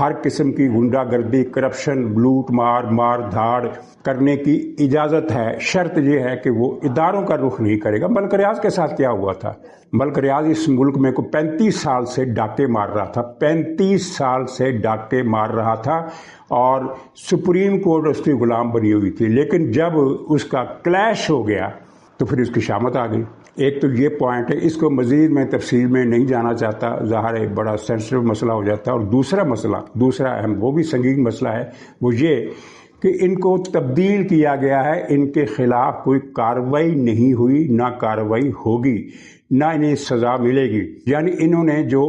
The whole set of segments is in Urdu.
ہر قسم کی غنڈہ گردی، کرپشن، لوٹ مار دھاڑ کرنے کی اجازت ہے، شرط یہ ہے کہ وہ اداروں کا رخ نہیں کرے گا۔ ملک ریاض کے ساتھ کیا ہوا تھا؟ ملک ریاض اس ملک میں کو 35 سال سے ڈاکے مار رہا تھا، 35 سال سے ڈاکے مار رہا تھا، اور سپریم کورٹ اس کی غلام بنی ہوئی تھی، لیکن جب اس کا کلیش ہو گیا تو پھر اس کی شامت آ گئی۔ ایک تو یہ پوائنٹ ہے، اس کو مزید میں تفصیل میں نہیں جانا چاہتا، ظاہر ہے بڑا سینسٹیو مسئلہ ہو جاتا ہے۔ اور دوسرا اہم وہ بھی سنگین مسئلہ ہے، وہ یہ کہ ان کو تبدیل کیا گیا ہے، ان کے خلاف کوئی کارروائی نہیں ہوئی، نہ کارروائی ہوگی، نہ انہیں سزا ملے گی۔ یعنی انہوں نے جو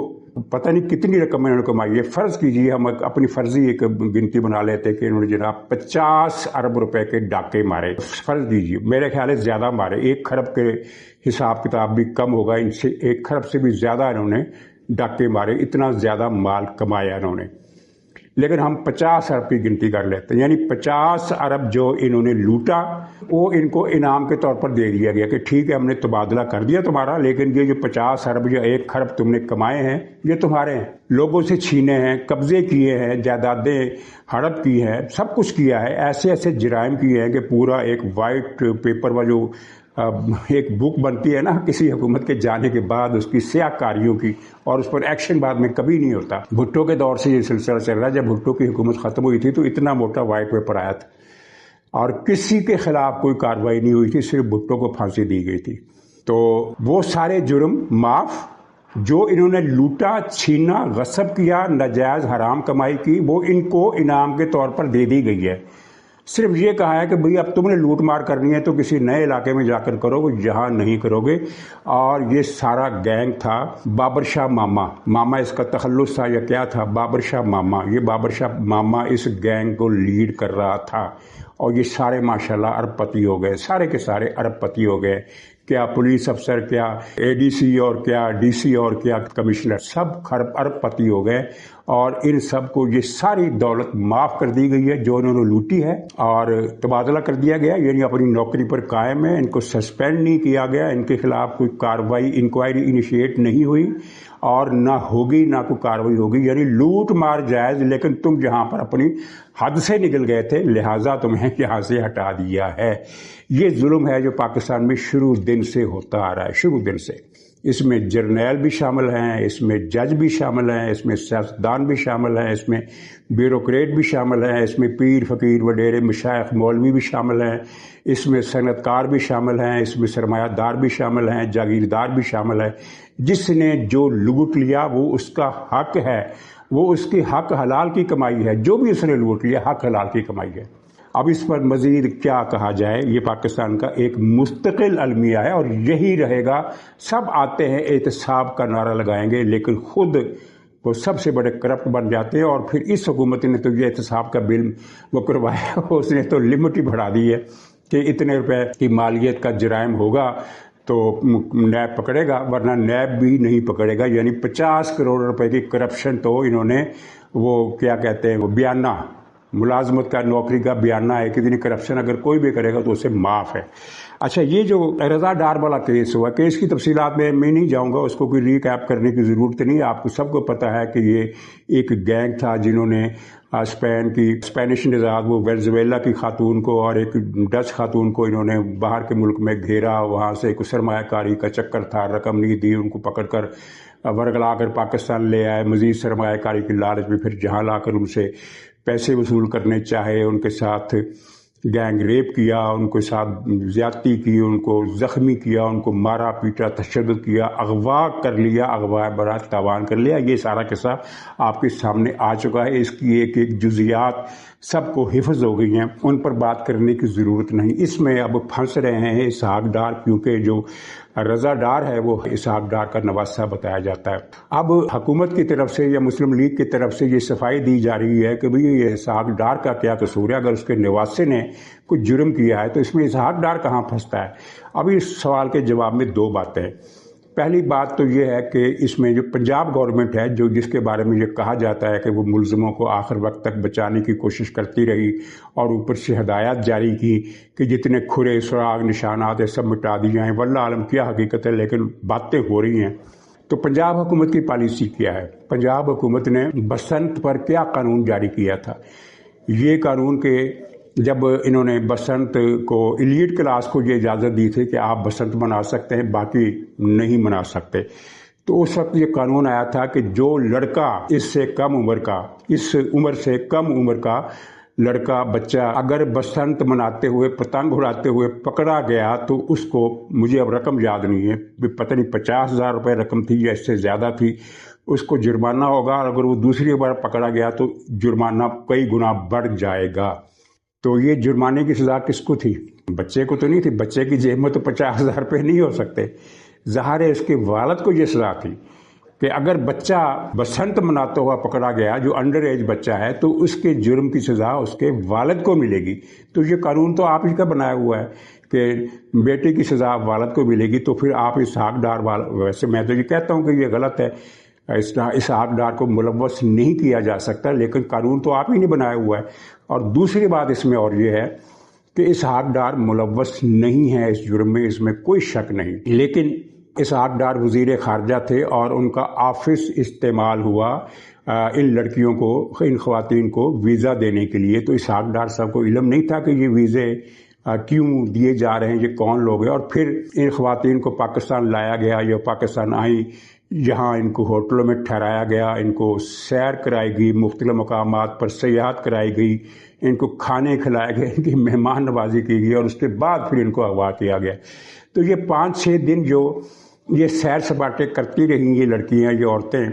پتہ نہیں کتنی رقم انہوں نے کمائی ہے، فرض کیجئے ہم اپنی فرضی ایک گنتی بنا لیتے کہ انہوں نے جناب 50 ارب روپے کے ڈاکے مارے، فرض دیجئے، میرے خیال ہے زیادہ مارے، 1 کھرب کے حساب کتاب بھی کم ہوگا، ان سے 1 کھرب سے بھی زیادہ انہوں نے ڈاکے مارے، اتنا زیادہ مال کمایا انہوں نے۔ لیکن ہم 50 ارب کی گنتی کر لیتے ہیں، یعنی 50 ارب جو انہوں نے لوٹا وہ ان کو انعام کے طور پر دے دیا گیا کہ ٹھیک ہے ہم نے تبادلہ کر دیا تمہارا، لیکن یہ جو 50 ارب یا 1 کھرب تم نے کمائے ہیں یہ تمہارے ہیں، لوگوں سے چھینے ہیں، قبضے کیے ہیں، جائیدادیں ہڑپ کی ہیں، سب کچھ کیا ہے، ایسے جرائم کیے ہیں کہ پورا ایک وائٹ پیپر و جو ایک بک بنتی ہے نا کسی حکومت کے جانے کے بعد اس کی سیاہ کاریوں کی، اور اس پر ایکشن بعد میں کبھی نہیں ہوتا۔ بھٹو کے دور سے یہ سلسلہ چل رہا ہے، جب بھٹو کی حکومت ختم ہوئی تھی تو اتنا موٹا وائٹ پیپر آیا تھا اور کسی کے خلاف کوئی کارروائی نہیں ہوئی تھی، صرف بھٹو کو پھانسی دی گئی تھی۔ تو وہ سارے جرم معاف جو انہوں نے لوٹا، چھینا، غصب کیا، ناجائز حرام کمائی کی، وہ ان کو انعام کے طور پر دے دی گئی ہے۔ صرف یہ کہا ہے کہ بھئی اب تم نے لوٹ مار کرنی ہے تو کسی نئے علاقے میں جا کر کرو گے، یہاں نہیں کرو گے۔ اور یہ سارا گینگ تھا بابر شاہ ماما اس کا تخلص تھا یا کیا تھا، بابر شاہ ماما، یہ بابر شاہ ماما اس گینگ کو لیڈ کر رہا تھا، اور یہ سارے ماشاءاللہ ارب پتی ہو گئے، سارے کے سارے ارب پتی ہو گئے، کیا پولیس افسر، کیا اے ڈی سی اور کیا ڈی سی اور کیا کمشنر، سب ارب پتی ہو گئے، اور ان سب کو یہ ساری دولت معاف کر دی گئی ہے جو انہوں نے لوٹی ہے، اور تبادلہ کر دیا گیا، یعنی اپنی نوکری پر قائم ہے، ان کو سسپینڈ نہیں کیا گیا، ان کے خلاف کوئی کارروائی انکوائری انیشیٹ نہیں ہوئی اور نہ ہوگی، نہ کوئی کارروائی ہوگی۔ یعنی لوٹ مار جائز، لیکن تم جہاں پر اپنی حد سے نکل گئے تھے لہٰذا تمہیں یہاں سے ہٹا دیا ہے۔ یہ ظلم ہے جو پاکستان میں شروع دن سے ہوتا آ رہا ہے، شروع دن سے۔ اس میں جرنیل بھی شامل ہیں، اس میں جج بھی شامل ہیں، اس میں سیاستدان بھی شامل ہیں، اس میں بیوروکریٹ بھی شامل ہیں، اس میں پیر فقیر وڈیرے مشائخ مولوی بھی شامل ہیں، اس میں صنعت کار بھی شامل ہیں، اس میں سرمایہ دار بھی شامل ہیں، جاگیردار بھی شامل ہیں۔ جس نے جو لوٹ لیا وہ اس کا حق ہے، وہ اس کی حق حلال کی کمائی ہے، جو بھی اس نے لوٹ لیا حق حلال کی کمائی ہے۔ اب اس پر مزید کیا کہا جائے، یہ پاکستان کا ایک مستقل المیہ ہے اور یہی رہے گا۔ سب آتے ہیں احتساب کا نعرہ لگائیں گے، لیکن خود وہ سب سے بڑے کرپٹ بن جاتے ہیں، اور پھر اس حکومت نے تو یہ احتساب کا بل وہ کروایا، اس نے تو لمٹ ہی بڑھا دی ہے کہ اتنے روپے کی مالیت کا جرائم ہوگا تو نیب پکڑے گا، ورنہ نیب بھی نہیں پکڑے گا۔ یعنی 50 کروڑ روپے کی کرپشن تو انہوں نے وہ کیا کہتے ہیں وہ بیانہ، ملازمت کا، نوکری کا بیانہ ہے کہ اتنی کرپشن اگر کوئی بھی کرے گا تو اسے معاف ہے۔ اچھا، یہ جو رضا ڈار والا کیس ہوا، کیس کی تفصیلات میں نہیں جاؤں گا، اس کو کوئی ریکیپ کرنے کی ضرورت نہیں، آپ کو سب کو پتہ ہے کہ یہ ایک گینگ تھا جنہوں نے اسپینش نژاد وہ وینزویلا کی خاتون کو اور ایک ڈچ خاتون کو انہوں نے باہر کے ملک میں گھیرا، وہاں سے ایک سرمایہ کاری کا چکر تھا، رقم نہیں دی، ان کو پکڑ کر ورگلا کر پاکستان لے آئے، مزید سرمایہ کاری کی لالچ میں، پھر جہاں لا کر ان سے پیسے وصول کرنے چاہے، ان کے ساتھ گینگ ریپ کیا، ان کے ساتھ زیادتی کی، ان کو زخمی کیا، ان کو مارا پیٹا، تشدد کیا، اغوا کر لیا، اغوا برات تاوان کر لیا۔ یہ سارا قصہ آپ کے سامنے آ چکا ہے، اس کی ایک ایک جزیات سب کو حفظ ہو گئی ہیں، ان پر بات کرنے کی ضرورت نہیں۔ اس میں اب پھنس رہے ہیں اسحاق ڈار، کیونکہ جو رضا ڈار ہے وہ اسحاق ڈار کا نواسہ بتایا جاتا ہے۔ اب حکومت کی طرف سے یا مسلم لیگ کی طرف سے یہ صفائی دی جا رہی ہے کہ بھئی یہ اسحاق ڈار کا کیا قصور ہے، اگر اس کے نواسے نے کچھ جرم کیا ہے تو اس میں اسحاق ڈار کہاں پھنستا ہے۔ اب اس سوال کے جواب میں دو باتیں ہیں۔ پہلی بات تو یہ ہے کہ اس میں جو پنجاب گورنمنٹ ہے، جو جس کے بارے میں یہ کہا جاتا ہے کہ وہ ملزموں کو آخر وقت تک بچانے کی کوشش کرتی رہی اور اوپر سے ہدایات جاری کی کہ جتنے کھرے سراغ نشانات ہیں سب مٹا دی جائیں، واللہ عالم کیا حقیقت ہے، لیکن باتیں ہو رہی ہیں۔ تو پنجاب حکومت کی پالیسی کیا ہے؟ پنجاب حکومت نے بسنت پر کیا قانون جاری کیا تھا؟ یہ قانون کہ جب انہوں نے بسنت کو ایلیٹ کلاس کو یہ اجازت دی تھی کہ آپ بسنت منا سکتے ہیں، باقی نہیں منا سکتے، تو اس وقت یہ قانون آیا تھا کہ جو لڑکا اس عمر سے کم عمر کا لڑکا بچہ اگر بسنت مناتے ہوئے پتنگ اڑاتے ہوئے پکڑا گیا تو اس کو، مجھے اب رقم یاد نہیں ہے، پتہ نہیں 50,000 روپے رقم تھی یا اس سے زیادہ تھی، اس کو جرمانہ ہوگا، اور اگر وہ دوسری بار پکڑا گیا تو جرمانہ کئی گنا بڑھ جائے گا۔ تو یہ جرمانے کی سزا کس کو تھی؟ بچے کو تو نہیں تھی، بچے کی جیب میں تو 50,000 روپے نہیں ہو سکتے، ظاہر ہے اس کے والد کو یہ سزا تھی کہ اگر بچہ بسنت مناتا ہوا پکڑا گیا جو انڈر ایج بچہ ہے تو اس کے جرم کی سزا اس کے والد کو ملے گی۔ تو یہ قانون تو آپ ہی کا بنایا ہوا ہے کہ بیٹے کی سزا والد کو ملے گی، تو پھر آپ اسحاق ڈار ویسے میں تو یہ کہتا ہوں کہ یہ غلط ہے، اسحاق ڈار کو ملوث نہیں کیا جا سکتا، لیکن قانون تو آپ ہی نے بنایا ہوا ہے۔ اور دوسری بات اس میں اور یہ ہے کہ اسحاق ڈار ملوث نہیں ہے اس جرم میں، اس میں کوئی شک نہیں، لیکن اسحاق ڈار وزیر خارجہ تھے اور ان کا آفس استعمال ہوا ان لڑکیوں کو، ان خواتین کو ویزا دینے کے لیے۔ تو اسحاق ڈار صاحب کو علم نہیں تھا کہ یہ ویزے کیوں دیے جا رہے ہیں، یہ کون لوگ ہیں، اور پھر ان خواتین کو پاکستان لایا گیا، یہ پاکستان آئیں، یہاں ان کو ہوٹلوں میں ٹھہرایا گیا، ان کو سیر کرائی گئی، مختلف مقامات پر سیاحت کرائی گئی، ان کو کھانے کھلائے گئے، ان کی مہمان نوازی کی گئی، اور اس کے بعد پھر ان کو اغوا کیا گیا۔ تو یہ 5-6 دن جو یہ سیر سپاٹے کرتی رہیں یہ لڑکیاں، یہ عورتیں،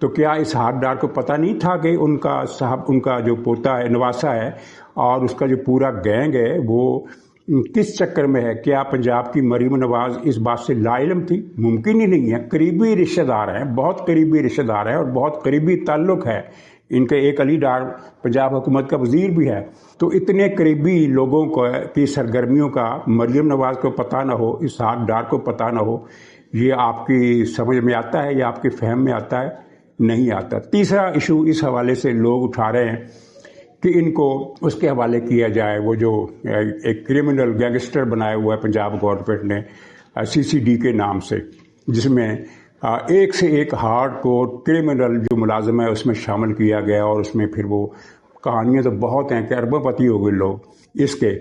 تو کیا اسحاق ڈار کو پتہ نہیں تھا کہ ان کا جو پوتا ہے، نواسا ہے، اور اس کا جو پورا گینگ ہے وہ کس چکر میں ہے؟ کیا پنجاب کی مریم نواز اس بات سے لا علم تھی؟ ممکن ہی نہیں ہے، قریبی رشتہ دار ہیں، بہت قریبی رشتہ دار ہیں، اور بہت قریبی تعلق ہے ان کے۔ ایک علی ڈار پنجاب حکومت کا وزیر بھی ہے، تو اتنے قریبی لوگوں کی سرگرمیوں کا مریم نواز کو پتہ نہ ہو، اسحاق ڈار کو پتہ نہ ہو، یہ آپ کی سمجھ میں آتا ہے یا آپ کے فہم میں آتا ہے؟ نہیں آتا۔ تیسرا ایشو اس حوالے سے لوگ اٹھا رہے ہیں کہ ان کو اس کے حوالے کیا جائے، وہ جو ایک کرمنل گینگسٹر بنایا ہوا ہے پنجاب گورنمنٹ نے CCD کے نام سے، جس میں ایک سے ایک ہارڈ کور کرمنل جو ملازم ہے اس میں شامل کیا گیا، اور اس میں پھر وہ کہانیاں تو بہت ہیں کہ اربوں پتی ہو گئے لوگ اس کے،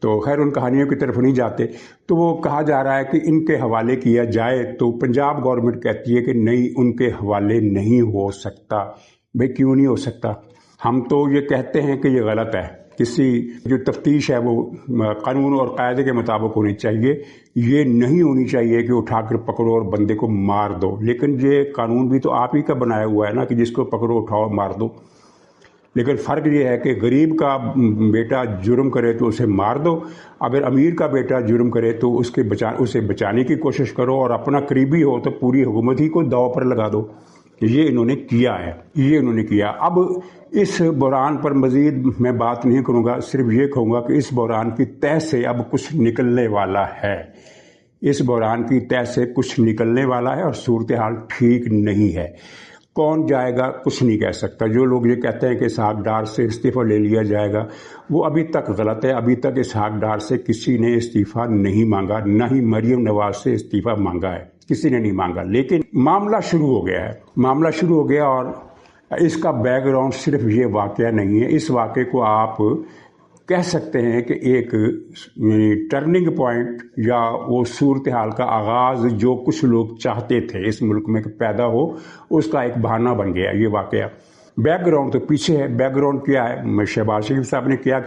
تو خیر ان کہانیوں کی طرف نہیں جاتے۔ تو وہ کہا جا رہا ہے کہ ان کے حوالے کیا جائے، تو پنجاب گورنمنٹ کہتی ہے کہ نہیں، ان کے حوالے نہیں ہو سکتا۔ بھئی کیوں نہیں ہو سکتا؟ ہم تو یہ کہتے ہیں کہ یہ غلط ہے، کسی جو تفتیش ہے وہ قانون اور قاعدے کے مطابق ہونی چاہیے، یہ نہیں ہونی چاہیے کہ اٹھا کر پکڑو اور بندے کو مار دو۔ لیکن یہ قانون بھی تو آپ ہی کا بنایا ہوا ہے نا کہ جس کو پکڑو اٹھاؤ مار دو، لیکن فرق یہ ہے کہ غریب کا بیٹا جرم کرے تو اسے مار دو، اگر امیر کا بیٹا جرم کرے تو اسے بچانے کی کوشش کرو، اور اپنا قریبی ہو تو پوری حکومت ہی کو داؤ پر لگا دو۔ یہ انہوں نے کیا ہے، اب اس بحران پر مزید میں بات نہیں کروں گا، صرف یہ کہوں گا کہ اس بحران کی تہ سے اب کچھ نکلنے والا ہے، اس بحران کی تہ سے کچھ نکلنے والا ہے، اور صورتحال ٹھیک نہیں ہے۔ کون جائے گا کچھ نہیں کہہ سکتا۔ جو لوگ یہ کہتے ہیں کہ اسحاق ڈار سے استعفیٰ لے لیا جائے گا، وہ ابھی تک غلط ہے۔ ابھی تک اسحاق ڈار سے کسی نے استعفیٰ نہیں مانگا، نہ ہی مریم نواز سے استعفیٰ مانگا ہے، کسی نے نہیں مانگا۔ لیکن معاملہ شروع ہو گیا اور اس کا بیک گراؤنڈ صرف یہ واقعہ نہیں ہے، اس واقعے کو آپ کہہ سکتے ہیں کہ ایک ٹرننگ پوائنٹ یا وہ صورتحال کا آغاز جو کچھ لوگ چاہتے تھے اس ملک میں کہ پیدا ہو، اس کا ایک بہانہ بن گیا یہ واقعہ۔ بیک گراؤنڈ تو پیچھے ہے، بیک گراؤنڈ کیا ہے؟ شہباز شریف صاحب نے کیا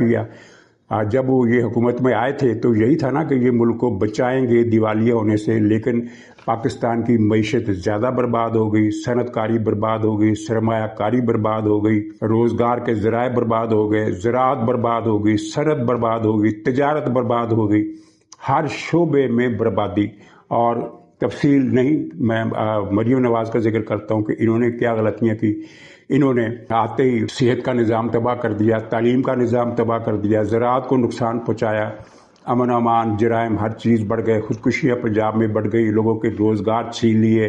جب وہ یہ حکومت میں آئے تھے تو یہی تھا نا کہ یہ ملک کو بچائیں گے دیوالیہ ہونے سے، لیکن پاکستان کی معیشت زیادہ برباد ہو گئی، صنعت کاری برباد ہو گئی، سرمایہ کاری برباد ہو گئی، روزگار کے ذرائع برباد ہو گئے، زراعت برباد ہو گئی، صنعت برباد ہو گئی، تجارت برباد ہو گئی، ہر شعبے میں بربادی۔ اور تفصیل نہیں، میں مریم نواز کا ذکر کرتا ہوں کہ انہوں نے کیا غلطیاں کی۔ انہوں نے آتے ہی صحت کا نظام تباہ کر دیا، تعلیم کا نظام تباہ کر دیا، زراعت کو نقصان پہنچایا، امن امان، جرائم، ہر چیز بڑھ گئے، خودکشیاں پنجاب میں بڑھ گئی، لوگوں کے روزگار چھین لیے،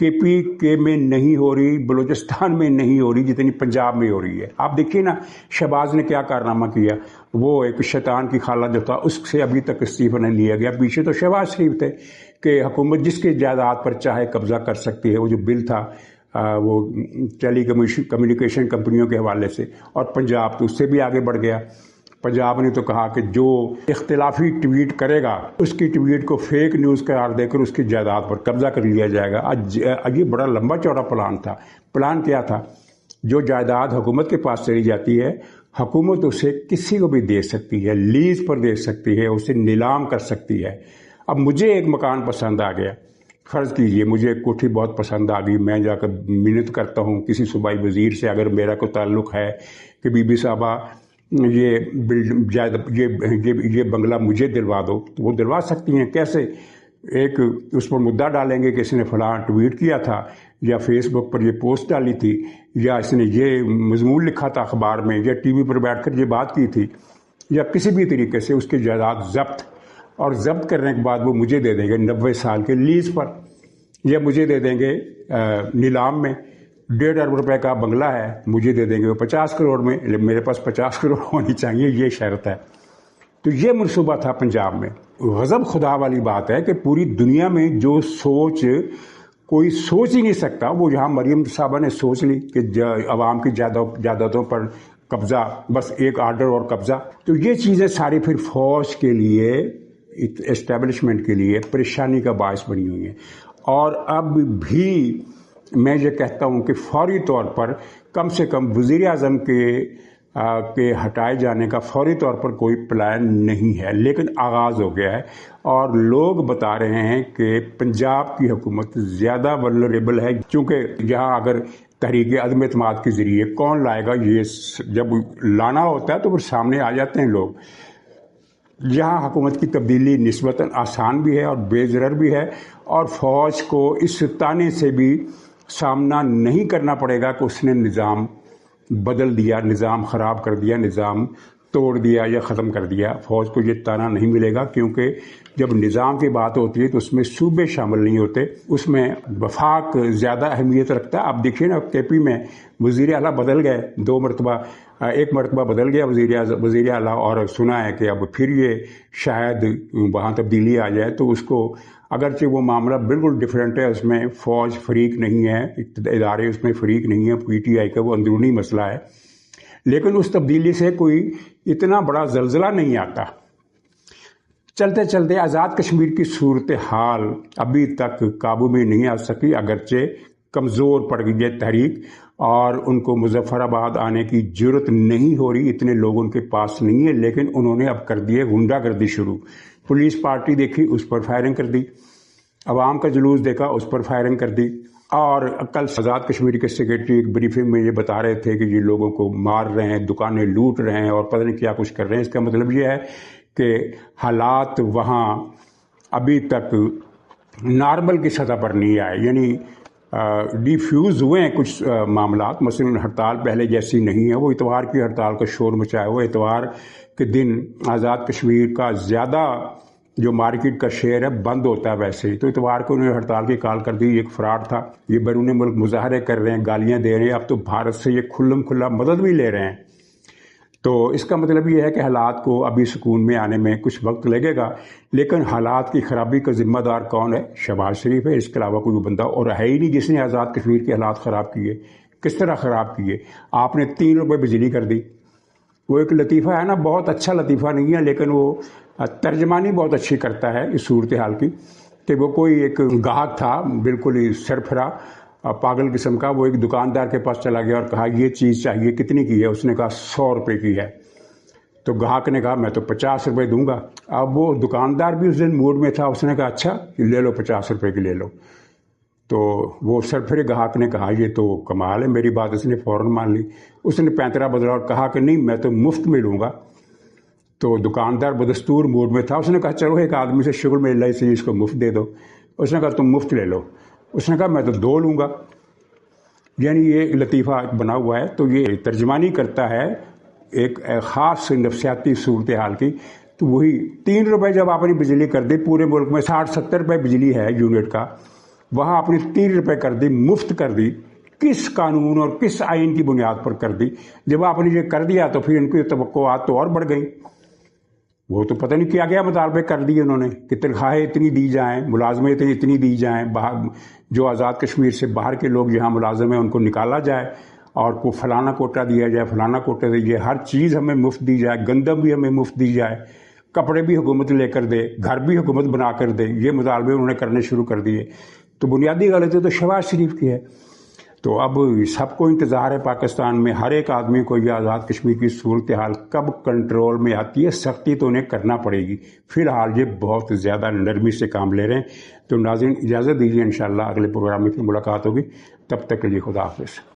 KPK میں نہیں ہو رہی، بلوچستان میں نہیں ہو رہی جتنی پنجاب میں ہو رہی ہے. آپ دیکھیے نا شہباز نے کیا کارنامہ کیا. وہ ایک شیطان کی خالہ جو تھا اس سے ابھی تک استعفیٰ نہیں لیا گیا. پیچھے تو شہباز شریف تھے کہ حکومت جس کے جائیداد پر چاہے قبضہ کر سکتی ہے. وہ جو بل تھا وہ ٹیلی کمیونیکیشن کمپنیوں کے حوالے سے، اور پنجاب تو اس سے بھی آگے بڑھ گیا. پنجاب نے تو کہا کہ جو اختلافی ٹویٹ کرے گا اس کی ٹویٹ کو فیک نیوز قرار دے کر اس کی جائیداد پر قبضہ کر لیا جائے گا. یہ بڑا لمبا چوڑا پلان تھا. پلان کیا تھا؟ جو جائیداد حکومت کے پاس چلی جاتی ہے حکومت اسے کسی کو بھی دے سکتی ہے، لیز پر دے سکتی ہے، اسے نیلام کر سکتی ہے. اب مجھے ایک مکان پسند آ گیا، فرض کیجئے مجھے ایک کوٹھی بہت پسند آ گئی، میں جا کر منت کرتا ہوں کسی صوبائی وزیر سے، اگر میرا کوئی تعلق ہے کہ بی بی صاحبہ یہ بنگلہ مجھے دلوا دو، تو وہ دلوا سکتی ہیں. کیسے؟ ایک اس پر مدعا ڈالیں گے کہ اس نے فلاں ٹویٹ کیا تھا، یا فیس بک پر یہ پوسٹ ڈالی تھی، یا اس نے یہ مضمون لکھا تھا اخبار میں، یا ٹی وی پر بیٹھ کر یہ بات کی تھی، یا کسی بھی طریقے سے اس کی جائیداد ضبط، اور ضبط کرنے کے بعد وہ مجھے دے دیں گے 90 سال کے لیز پر، یا مجھے دے دیں گے نیلام میں. 1.5 ارب روپے کا بنگلہ ہے، مجھے دے دیں گے وہ 50 کروڑ میں. میرے پاس 50 کروڑ ہونی چاہیے، یہ شرط ہے. تو یہ منصوبہ تھا پنجاب میں. غضب خدا والی بات ہے کہ پوری دنیا میں جو سوچ کوئی سوچ ہی نہیں سکتا وہ یہاں مریم صاحبہ نے سوچ لی کہ عوام کی جائیدادوں پر قبضہ، بس ایک آرڈر اور قبضہ. تو یہ چیزیں ساری پھر فوج کے لیے، اسٹیبلشمنٹ کے لیے پریشانی کا باعث بنی ہوئی ہیں. اور اب بھی میں یہ کہتا ہوں کہ فوری طور پر کم سے کم وزیر اعظم کے ہٹائے جانے کا فوری طور پر کوئی پلان نہیں ہے، لیکن آغاز ہو گیا ہے. اور لوگ بتا رہے ہیں کہ پنجاب کی حکومت زیادہ ولنریبل ہے، چونکہ یہاں اگر تحریک عدم اعتماد کے ذریعے کون لائے گا، یہ جب لانا ہوتا ہے تو پھر سامنے آ جاتے ہیں لوگ. یہاں حکومت کی تبدیلی نسبتاً آسان بھی ہے اور بے ضرر بھی ہے، اور فوج کو اس تانے سے بھی سامنا نہیں کرنا پڑے گا کہ اس نے نظام بدل دیا، نظام خراب کر دیا، نظام توڑ دیا یا ختم کر دیا. فوج کو یہ تانا نہیں ملے گا، کیونکہ جب نظام کی بات ہوتی ہے تو اس میں صوبے شامل نہیں ہوتے، اس میں وفاق زیادہ اہمیت رکھتا ہے. آپ دیکھیے نا KP میں وزیر اعلیٰ بدل گئے 2 مرتبہ، ایک مرتبہ بدل گیا وزیر اعلیٰ، اور سنا ہے کہ اب پھر یہ شاید وہاں تبدیلی آ جائے. تو اس کو اگرچہ وہ معاملہ بالکل ڈیفرنٹ ہے، اس میں فوج فریق نہیں ہے، ادارے اس میں فریق نہیں ہے، PTI کا وہ اندرونی مسئلہ ہے، لیکن اس تبدیلی سے کوئی اتنا بڑا زلزلہ نہیں آتا. چلتے چلتے آزاد کشمیر کی صورتحال ابھی تک قابو میں نہیں آ سکی، اگرچہ کمزور پڑ گئی ہے تحریک، اور ان کو مظفر آباد آنے کی جرت نہیں ہو رہی، اتنے لوگ ان کے پاس نہیں ہیں. لیکن انہوں نے اب کر دیے غنڈہ گردی شروع. پولیس پارٹی دیکھی، اس پر فائرنگ کر دی. عوام کا جلوس دیکھا، اس پر فائرنگ کر دی. اور کل آزاد کشمیر کے سیکریٹری ایک بریفنگ میں یہ بتا رہے تھے کہ یہ لوگوں کو مار رہے ہیں، دکانیں لوٹ رہے ہیں، اور پتہ نہیں کیا کچھ کر رہے ہیں. اس کا مطلب یہ ہے کہ حالات وہاں ابھی تک نارمل کی سطح پر نہیں آئے، یعنی ڈیفیوز ہوئے ہیں کچھ معاملات. مثلا ہڑتال پہلے جیسی نہیں ہے، وہ اتوار کی ہڑتال کا شور مچایا ہوا. اتوار کے دن آزاد کشمیر کا زیادہ جو مارکیٹ کا شیئر ہے بند ہوتا ہے ویسے ہی، تو اتوار کو انہوں نے ہڑتال کی کال کر دی. ایک فراڈ تھا. یہ بیرون ملک مظاہرے کر رہے ہیں، گالیاں دے رہے ہیں، اب تو بھارت سے یہ کھلم کھلا مدد بھی لے رہے ہیں. تو اس کا مطلب یہ ہے کہ حالات کو ابھی سکون میں آنے میں کچھ وقت لگے گا، لیکن حالات کی خرابی کا ذمہ دار کون ہے؟ شہباز شریف ہے. اس کے علاوہ کوئی بندہ اور ہے ہی نہیں جس نے آزاد کشمیر کے حالات خراب کیے. کس طرح خراب کیے؟ آپ نے 3 روپے بجلی کر دی. وہ ایک لطیفہ ہے نا، بہت اچھا لطیفہ نہیں ہے، لیکن وہ ترجمانی بہت اچھی کرتا ہے اس صورتحال کی. کہ وہ کوئی ایک گاہک تھا بالکل ہی سرفرا پاگل قسم کا، وہ ایک دکاندار کے پاس چلا گیا اور کہا یہ چیز چاہیے، کتنی کی ہے؟ اس نے کہا 100 روپے کی ہے. تو گاہک نے کہا میں تو 50 روپے دوں گا. اب وہ دکاندار بھی اس دن موڈ میں تھا، اس نے کہا اچھا لے لو 50 روپے کی لے لو. تو وہ سرفرے گاہک نے کہا یہ تو کمال ہے، میری بات اس نے فوراً مان لی. اس نے پینترا بدلا اور کہا کہ نہیں میں تو مفت میں لوں گا. تو دکاندار بدستور موڈ میں تھا، اس نے کہا چلو ایک آدمی سے شغل میں اللہ سے اس کو مفت دے دو. اس نے کہا تم مفت لے لو. اس نے کہا میں تو 2 لوں گا. یعنی یہ لطیفہ بنا ہوا ہے. تو یہ ترجمانی کرتا ہے ایک خاص نفسیاتی صورتحال کی. تو وہی 3 روپے جب آپ نے بجلی کر دی، پورے ملک میں 60-70 روپے بجلی ہے یونٹ کا، وہاں آپ نے 3 روپے کر دی، مفت کر دی، کس قانون اور کس آئین کی بنیاد پر کر دی؟ جب آپ نے یہ کر دیا تو پھر ان کی توقعات تو اور بڑھ گئیں، وہ تو پتہ نہیں کیا گیا مطالبے کر دیے انہوں نے کہ تنخواہیں اتنی دی جائیں، ملازمتیں اتنی دی جائیں، جو آزاد کشمیر سے باہر کے لوگ یہاں ملازم ہیں ان کو نکالا جائے، اور کو فلانا کوٹا دیا جائے، فلانا کوٹا دیجیے، ہر چیز ہمیں مفت دی جائے، گندم بھی ہمیں مفت دی جائے، کپڑے بھی حکومت لے کر دے، گھر بھی حکومت بنا کر دے، یہ مطالبے انہوں نے کرنے شروع کر دیے۔ تو بنیادی غلطی تو شہباز شریف کی ہے۔ تو اب سب کو انتظار ہے پاکستان میں، ہر ایک آدمی کو یہ آزاد کشمیر کی صورتحال کب کنٹرول میں آتی ہے، سختی تو انہیں کرنا پڑے گی۔ فی الحال یہ بہت زیادہ نرمی سے کام لے رہے ہیں۔ تو ناظرین اجازت دیجیے، انشاءاللہ اگلے پروگرام میں پھر ملاقات ہوگی، تب تک کے لیے خدا حافظ۔